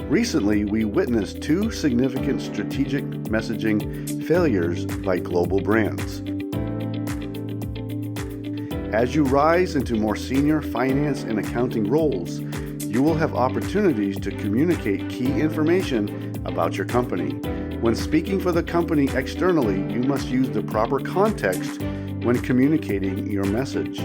Recently, we witnessed two significant strategic messaging failures by global brands. As you rise into more senior finance and accounting roles, you will have opportunities to communicate key information about your company. When speaking for the company externally, you must use the proper context when communicating your message.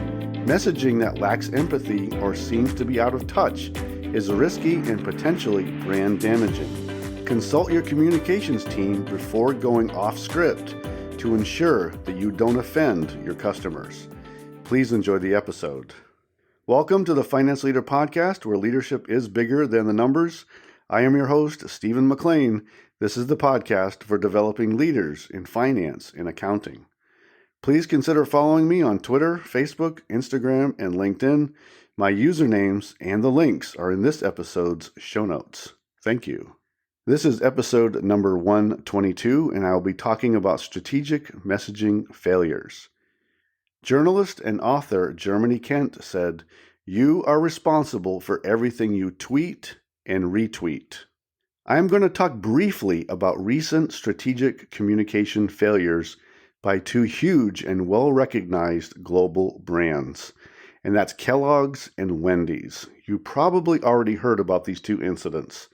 Messaging that lacks empathy or seems to be out of touch is risky and potentially brand damaging. Consult your communications team before going off script to ensure that you don't offend your customers. Please enjoy the episode. Welcome to the Finance Leader Podcast, where leadership is bigger than the numbers. I am your host, Stephen McLean. This is the podcast for developing leaders in finance and accounting. Please consider following me on Twitter, Facebook, Instagram, and LinkedIn. My usernames and the links are in this episode's show notes. Thank you. This is episode number 122, and I will be talking about strategic messaging failures. Journalist and author Germany Kent said, "You are responsible for everything you tweet and retweet." I am going to talk briefly about recent strategic communication failures by two huge and well-recognized global brands, and that's Kellogg's and Wendy's. You probably already heard about these two incidents.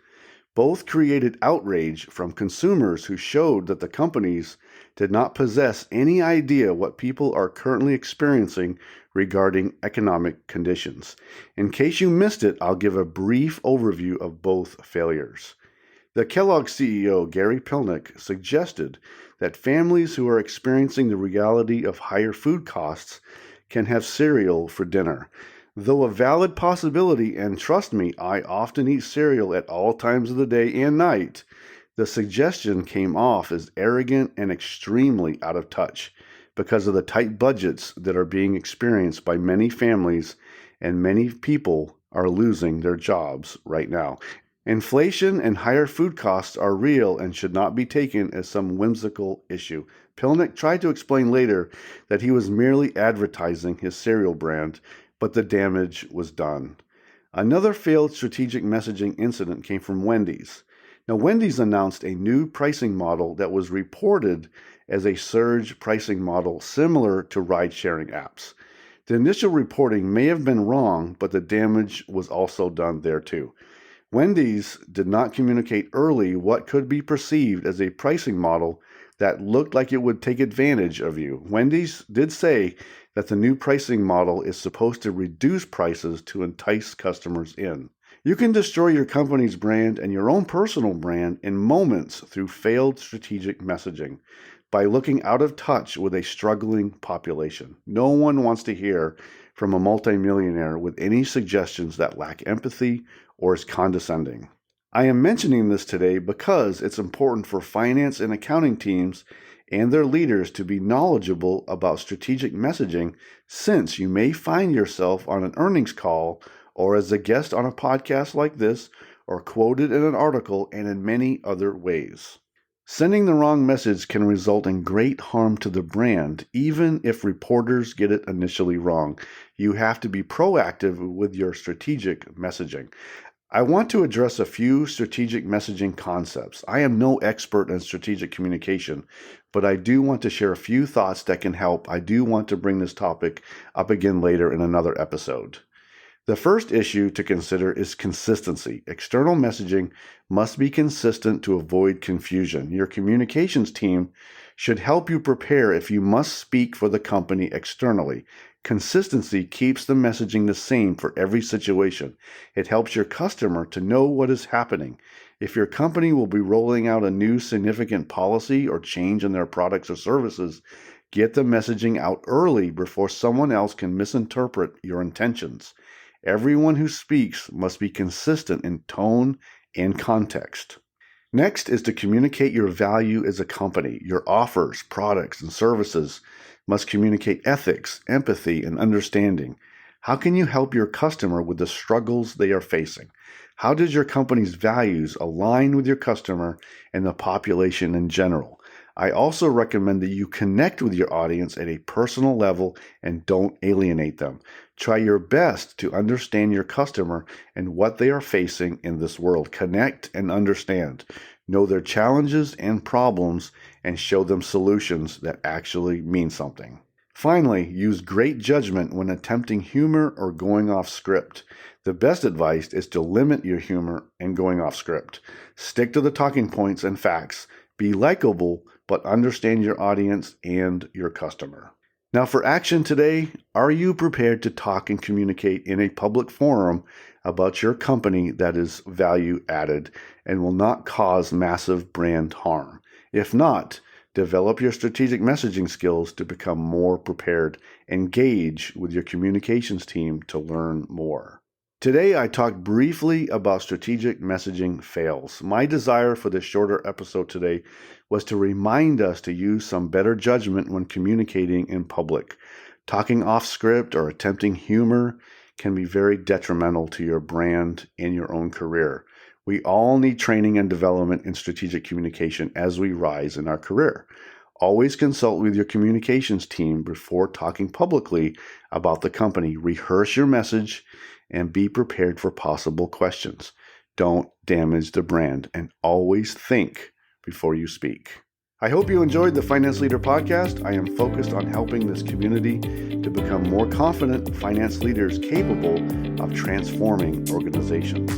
Both created outrage from consumers who showed that the companies did not possess any idea what people are currently experiencing regarding economic conditions. In case you missed it, I'll give a brief overview of both failures. The Kellogg CEO, Gary Pilnick, suggested that families who are experiencing the reality of higher food costs can have cereal for dinner. Though a valid possibility, and trust me, I often eat cereal at all times of the day and night, the suggestion came off as arrogant and extremely out of touch because of the tight budgets that are being experienced by many families, and many people are losing their jobs right now. Inflation and higher food costs are real and should not be taken as some whimsical issue. Pilnick tried to explain later that he was merely advertising his cereal brand, but the damage was done. Another failed strategic messaging incident came from Wendy's. Now, Wendy's announced a new pricing model that was reported as a surge pricing model similar to ride-sharing apps. The initial reporting may have been wrong, but the damage was also done there too. Wendy's did not communicate early what could be perceived as a pricing model that looked like it would take advantage of you. Wendy's did say that the new pricing model is supposed to reduce prices to entice customers in. You can destroy your company's brand and your own personal brand in moments through failed strategic messaging by looking out of touch with a struggling population. No one wants to hear from a multimillionaire with any suggestions that lack empathy or is condescending. I am mentioning this today because it's important for finance and accounting teams and their leaders to be knowledgeable about strategic messaging, since you may find yourself on an earnings call or as a guest on a podcast like this, or quoted in an article, and in many other ways. Sending the wrong message can result in great harm to the brand, even if reporters get it initially wrong. You have to be proactive with your strategic messaging. I want to address a few strategic messaging concepts. I am no expert in strategic communication, but I do want to share a few thoughts that can help. I do want to bring this topic up again later in another episode. The first issue to consider is consistency. External messaging must be consistent to avoid confusion. Your communications team should help you prepare if you must speak for the company externally. Consistency keeps the messaging the same for every situation. It helps your customer to know what is happening. If your company will be rolling out a new significant policy or change in their products or services, get the messaging out early before someone else can misinterpret your intentions. Everyone who speaks must be consistent in tone and context. Next is to communicate your value as a company. Your offers, products, and services must communicate ethics, empathy, and understanding. How can you help your customer with the struggles they are facing? How does your company's values align with your customer and the population in general? I also recommend that you connect with your audience at a personal level and don't alienate them. Try your best to understand your customer and what they are facing in this world. Connect and understand. Know their challenges and problems and show them solutions that actually mean something. Finally, use great judgment when attempting humor or going off script. The best advice is to limit your humor and going off script. Stick to the talking points and facts. Be likable, but understand your audience and your customer. Now for action today, are you prepared to talk and communicate in a public forum about your company that is value added and will not cause massive brand harm? If not, develop your strategic messaging skills to become more prepared. Engage with your communications team to learn more. Today, I talked briefly about strategic messaging fails. My desire for this shorter episode today was to remind us to use some better judgment when communicating in public. Talking off script or attempting humor can be very detrimental to your brand and your own career. We all need training and development in strategic communication as we rise in our career. Always consult with your communications team before talking publicly about the company. Rehearse your message and be prepared for possible questions. Don't damage the brand and always think before you speak. I hope you enjoyed the Finance Leader Podcast. I am focused on helping this community to become more confident finance leaders capable of transforming organizations.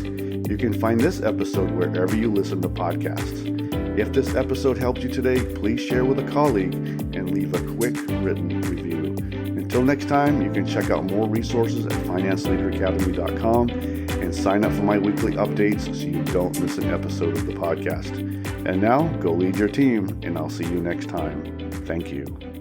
You can find this episode wherever you listen to podcasts. If this episode helped you today, please share with a colleague and leave a quick written review. Until next time, you can check out more resources at financeleaderacademy.com and sign up for my weekly updates so you don't miss an episode of the podcast. And now, go lead your team, and I'll see you next time. Thank you.